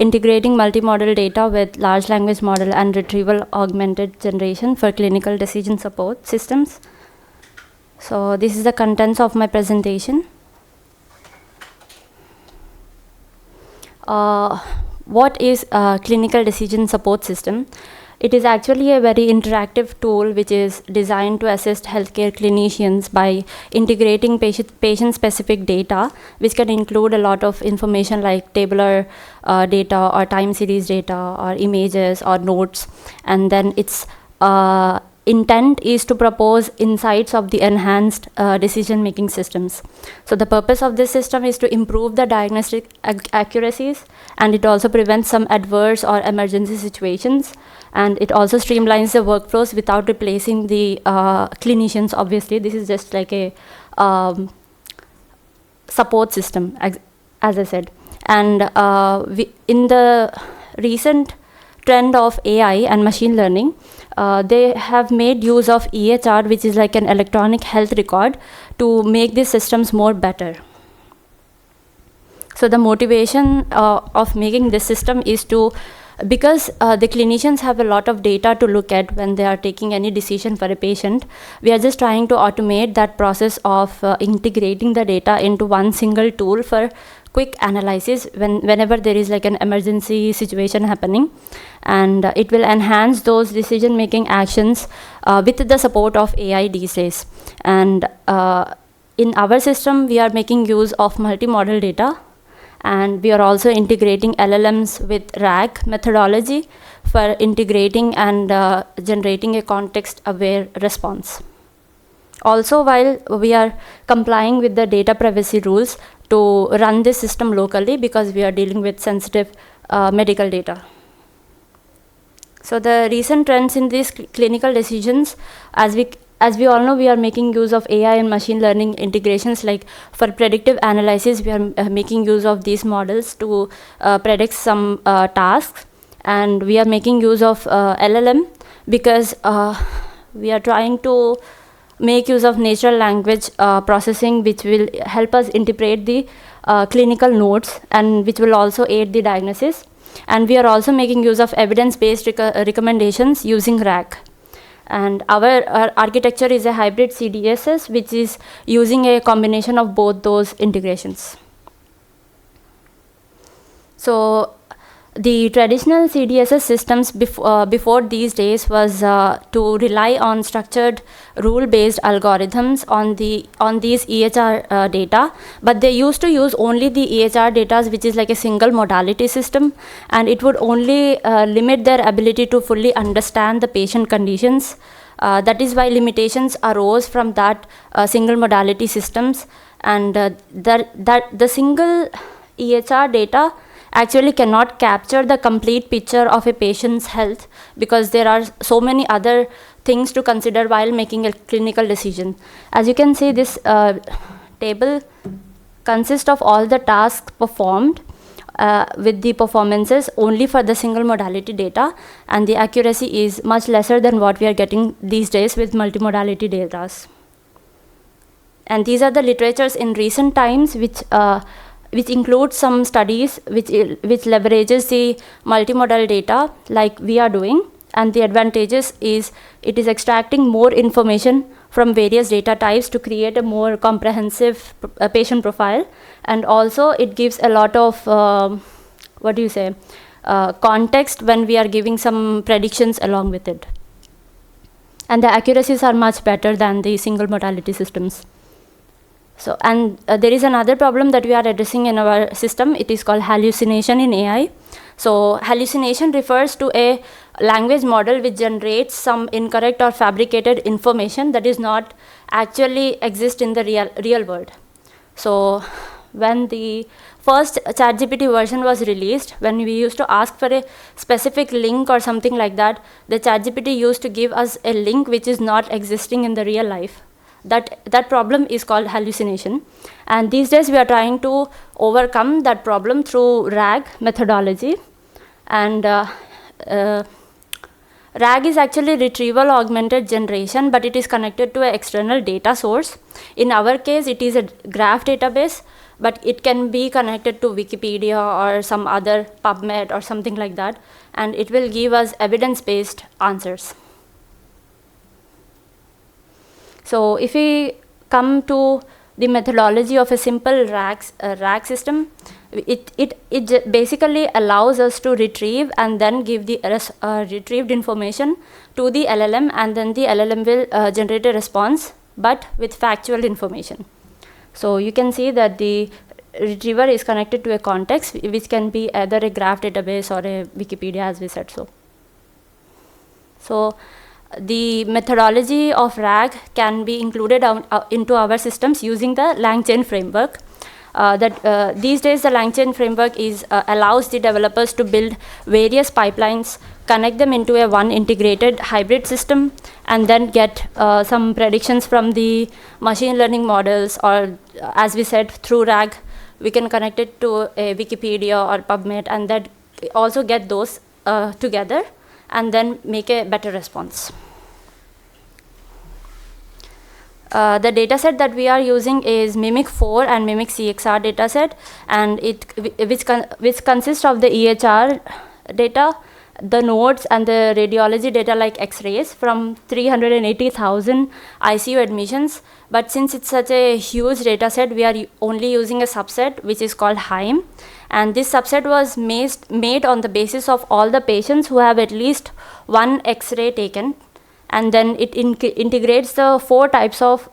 integrating multimodal data with large language model and retrieval-augmented generation for clinical decision support systems. So this is the contents of my presentation. What is a clinical decision support system? It is actually a very interactive tool which is designed to assist healthcare clinicians by integrating patient-specific data, which can include a lot of information like tabular data or time series data or images or notes. And then its intent is to propose insights of the enhanced decision-making systems. So the purpose of this system is to improve the diagnostic accuracies, and it also prevents some adverse or emergency situations, and it also streamlines the workflows without replacing the clinicians. Obviously, this is just like a support system, as I said. And in the recent trend of AI and machine learning, they have made use of EHR, which is like an electronic health record, to make these systems more better. So the motivation of making this system is because the clinicians have a lot of data to look at when they are taking any decision for a patient. We are just trying to automate that process of integrating the data into one single tool for quick analysis whenever there is like an emergency situation happening, and it will enhance those decision-making actions with the support of AI these days. And in our system, we are making use of multi-modal data, and we are also integrating LLMs with RAG methodology for integrating and generating a context-aware response. Also, while we are complying with the data privacy rules to run this system locally, because we are dealing with sensitive medical data. So the recent trends in these clinical decisions, as we all know, we are making use of AI and machine learning integrations. Like for predictive analysis, we are making use of these models to predict some tasks, and we are making use of LLM because we are trying to make use of natural language processing, which will help us interpret the clinical notes and which will also aid the diagnosis. And we are also making use of evidence-based recommendations using RAG. And our architecture is a hybrid CDSS, which is using a combination of both those integrations. So the traditional CDSS systems before these days was to rely on structured rule-based algorithms on these EHR data, but they used to use only the EHR data, which is like a single modality system, and it would only limit their ability to fully understand the patient conditions. That is why limitations arose from that single modality systems, and the single EHR data actually cannot capture the complete picture of a patient's health, because there are so many other things to consider while making a clinical decision. As you can see, this table consists of all the tasks performed with the performances only for the single modality data, and the accuracy is much lesser than what we are getting these days with multimodality data. And these are the literatures in recent times, which includes some studies which leverages the multimodal data like we are doing. And the advantages is it is extracting more information from various data types to create a more comprehensive patient profile. And also it gives a lot of, context when we are giving some predictions along with it. And the accuracies are much better than the single modality systems. So, and there is another problem that we are addressing in our system. It is called hallucination in AI. So hallucination refers to a language model which generates some incorrect or fabricated information that is not actually exist in the real world. So when the first ChatGPT version was released, when we used to ask for a specific link or something like that, the ChatGPT used to give us a link which is not existing in the real life. That problem is called hallucination. And these days we are trying to overcome that problem through RAG methodology. And RAG is actually retrieval-augmented generation, but it is connected to an external data source. In our case, it is a graph database, but it can be connected to Wikipedia or some other PubMed or something like that, and it will give us evidence-based answers. So if we come to the methodology of a simple RAG system, it basically allows us to retrieve and then give the retrieved information to the LLM, and then the LLM will generate a response, but with factual information. So you can see that the retriever is connected to a context, which can be either a graph database or a Wikipedia, as we said so. So the methodology of RAG can be included into our systems using the LangChain framework. These days, the LangChain framework allows the developers to build various pipelines, connect them into a one integrated hybrid system, and then get some predictions from the machine learning models, or as we said, through RAG, we can connect it to a Wikipedia or PubMed, and then also get those together and then make a better response. The dataset that we are using is Mimic4 and Mimic CXR dataset, and which consists of the EHR data, the nodes, and the radiology data like X-rays from 380,000 ICU admissions. But since it's such a huge dataset, we are only using a subset which is called HIME. And this subset was made on the basis of all the patients who have at least one X-ray taken. And then it integrates the 4 types of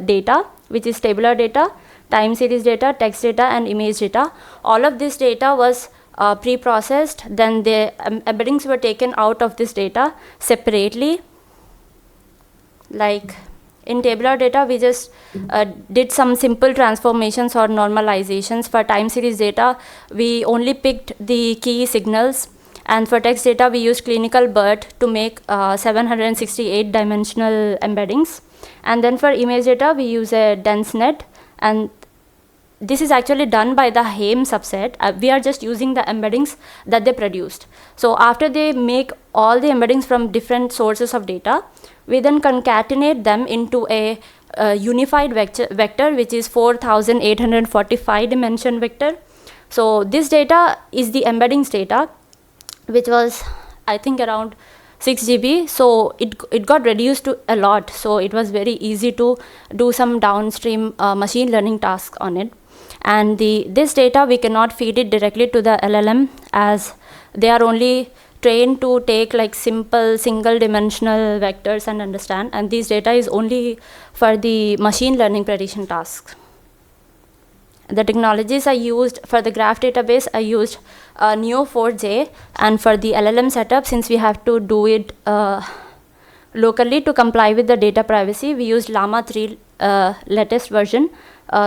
data, which is tabular data, time series data, text data, and image data. All of this data was pre-processed, then the embeddings were taken out of this data separately. Like in tabular data, we just did some simple transformations or normalizations. For time series data, we only picked the key signals, and for text data, we used clinical BERT to make 768 dimensional embeddings. And then for image data, we use a dense net, and this is actually done by the HAME subset. We are just using the embeddings that they produced. So after they make all the embeddings from different sources of data, we then concatenate them into a unified vector, which is 4,845 dimension vector. So this data is the embeddings data, which was, I think, around 6 GB. So it got reduced to a lot. So it was very easy to do some downstream machine learning tasks on it. And this data, we cannot feed it directly to the LLM, as they are only trained to take like simple single dimensional vectors and understand. And this data is only for the machine learning prediction tasks. The technologies I used for the graph database, I used Neo4j, and for the LLM setup, since we have to do it locally to comply with the data privacy, we used Llama 3 latest version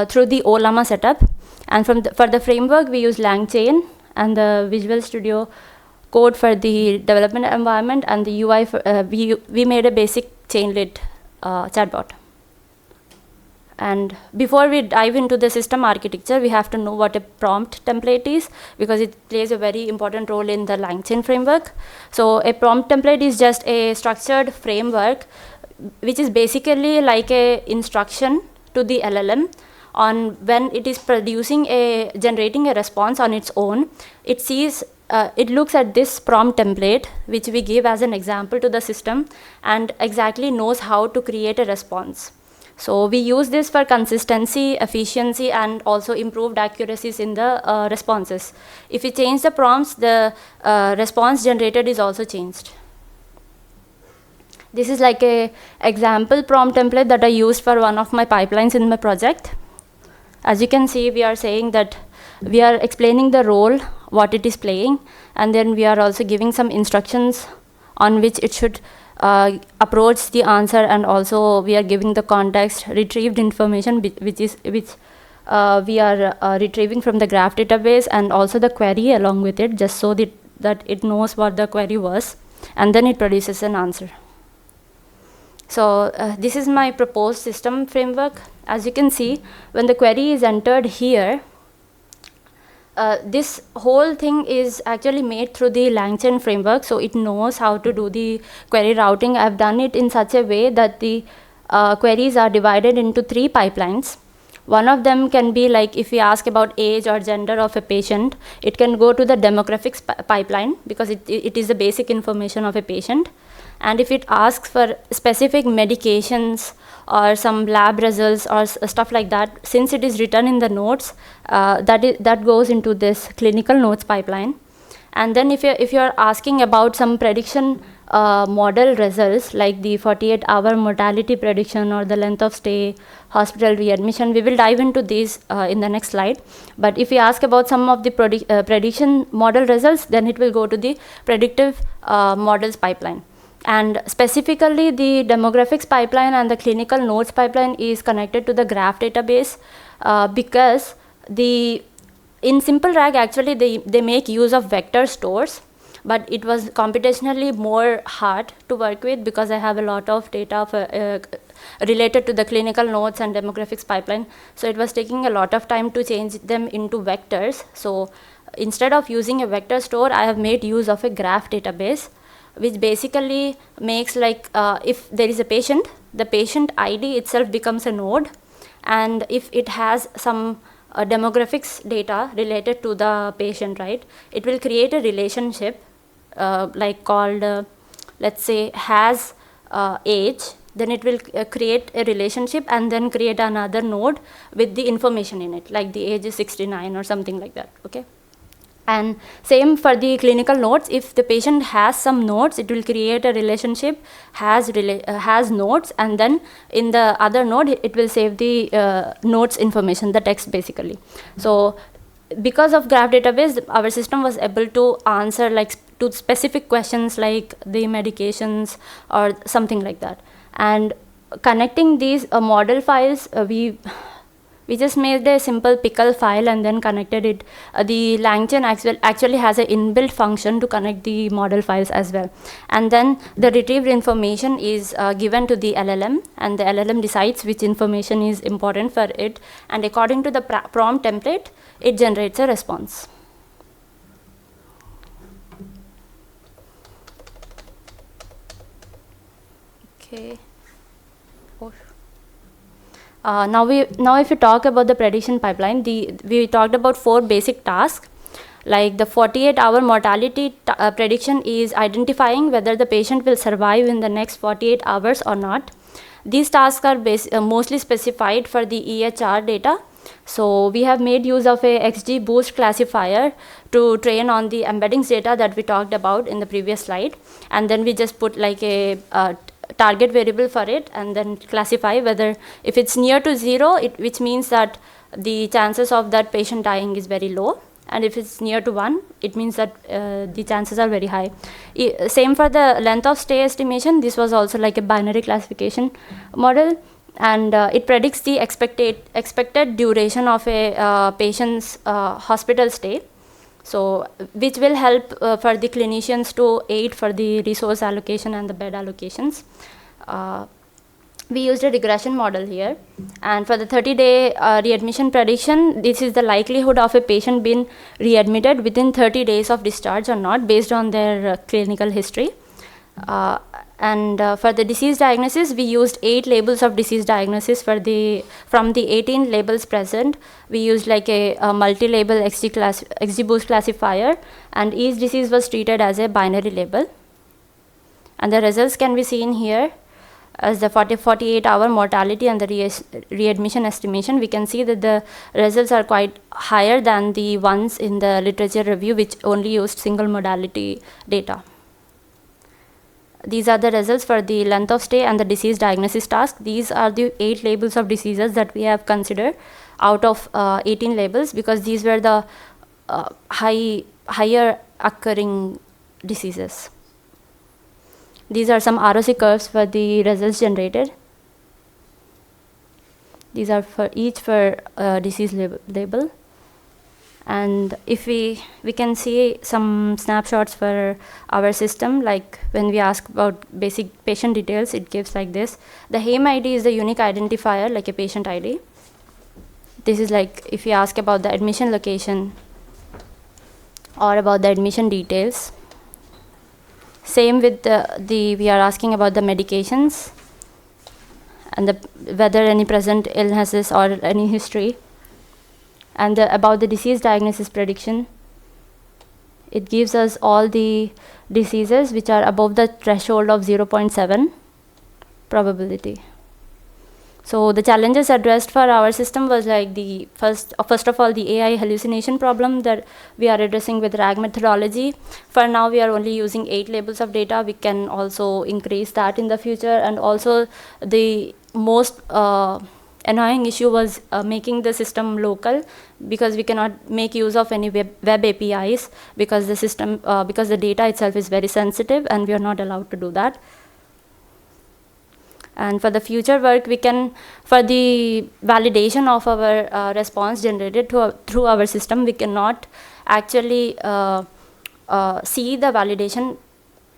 through the OLlama setup. And for the framework, we use LangChain and the Visual Studio Code for the development environment, and the UI we made a basic chainlet chatbot. And before we dive into the system architecture, we have to know what a prompt template is, because it plays a very important role in the LangChain framework. So a prompt template is just a structured framework, which is basically like a instruction to the LLM on when it is generating a response on its own. It looks at this prompt template, which we give as an example to the system, and exactly knows how to create a response. So we use this for consistency, efficiency, and also improved accuracies in the responses. If we change the prompts, the response generated is also changed. This is like a example prompt template that I used for one of my pipelines in my project. As you can see, we are saying that we are explaining the role, what it is playing, and then we are also giving some instructions on which it should approach the answer, and also we are giving the context, retrieved information, which we are retrieving from the graph database, and also the query along with it, just so that it knows what the query was, and then it produces an answer. So this is my proposed system framework. As you can see, when the query is entered here, this whole thing is actually made through the LangChain framework, so it knows how to do the query routing. I've done it in such a way that the queries are divided into 3 pipelines. One of them can be like if we ask about age or gender of a patient, it can go to the demographics pipeline because it is the basic information of a patient. And if it asks for specific medications or some lab results or stuff like that, since it is written in the notes, that goes into this clinical notes pipeline. And then if you're asking about some prediction model results like the 48-hour mortality prediction or the length of stay, hospital readmission, we will dive into these in the next slide. But if we ask about some of the prediction model results, then it will go to the predictive models pipeline. And specifically, the demographics pipeline and the clinical notes pipeline is connected to the graph database because in SimpleRag, actually, they make use of vector stores, but it was computationally more hard to work with because I have a lot of data for, related to the clinical notes and demographics pipeline. So it was taking a lot of time to change them into vectors. So instead of using a vector store, I have made use of a graph database, which basically makes like if there is a patient, the patient ID itself becomes a node, and if it has some demographics data related to the patient, right, it will create a relationship like called let's say has age, then it will create a relationship and then create another node with the information in it, like the age is 69 or something like that, okay. And same for the clinical notes. If the patient has some notes, it will create a relationship, has notes, and then in the other node, it will save the notes information, the text basically. So because of graph database, our system was able to answer like to specific questions like the medications or something like that. And connecting these model files, we just made a simple pickle file and then connected it. The LangChain actually has an inbuilt function to connect the model files as well. And then the retrieved information is given to the LLM, and the LLM decides which information is important for it. And according to the prompt template, it generates a response. Okay. Now if you talk about the prediction pipeline, we talked about 4 basic tasks. Like the 48-hour mortality prediction is identifying whether the patient will survive in the next 48 hours or not. These tasks are mostly specified for the EHR data. So we have made use of a XGBoost classifier to train on the embeddings data that we talked about in the previous slide, and then we just put like a target variable for it and then classify whether if it's near to 0, which means that the chances of that patient dying is very low, and if it's near to 1, it means that the chances are very high. Same for the length of stay estimation. This was also like a binary classification model, and it predicts the expected duration of a patient's hospital stay. So which will help for the clinicians to aid for the resource allocation and the bed allocations. We used a regression model here, and for the 30-day readmission prediction, this is the likelihood of a patient being readmitted within 30 days of discharge or not based on their clinical history. And for the disease diagnosis, we used 8 labels of disease diagnosis from the 18 labels present. We used like a multi-label XGBoost classifier, and each disease was treated as a binary label. And the results can be seen here as the 48-hour mortality and the readmission estimation. We can see that the results are quite higher than the ones in the literature review, which only used single modality data. These are the results for the length of stay and the disease diagnosis task. These are the 8 labels of diseases that we have considered out of 18 labels, because these were the higher occurring diseases. These are some ROC curves for the results generated. These are for each for disease label. And if we can see some snapshots for our system, like when we ask about basic patient details, it gives like this. The HAME ID is the unique identifier, like a patient ID. This is like if you ask about the admission location, or about the admission details. Same with we are asking about the medications and whether any present illnesses or any history, and about the disease diagnosis prediction. It gives us all the diseases which are above the threshold of 0.7 probability. So the challenges addressed for our system was like the first of all, the AI hallucination problem that we are addressing with RAG methodology. For now, we are only using 8 labels of data. We can also increase that in the future. And also the most annoying issue was making the system local, because we cannot make use of any web APIs because the system, because the data itself is very sensitive, and we are not allowed to do that. And for the future work, we can, for the validation of our response generated through our system, we cannot actually see the validation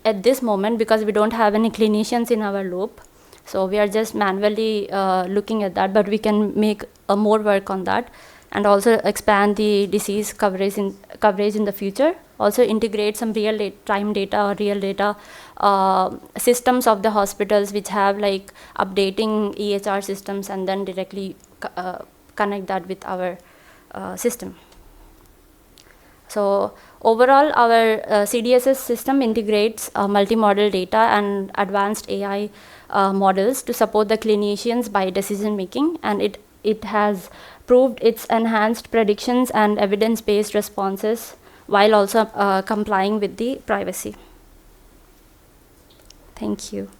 at this moment because we don't have any clinicians in our loop. So we are just manually looking at that, but we can make more work on that, and also expand the disease coverage in the future. Also integrate some real-time data or real data systems of the hospitals which have like updating EHR systems, and then directly connect that with our system. So overall, our CDSS system integrates multi-modal data and advanced AI models to support the clinicians by decision making, and it has proved its enhanced predictions and evidence-based responses while also complying with the privacy. Thank you.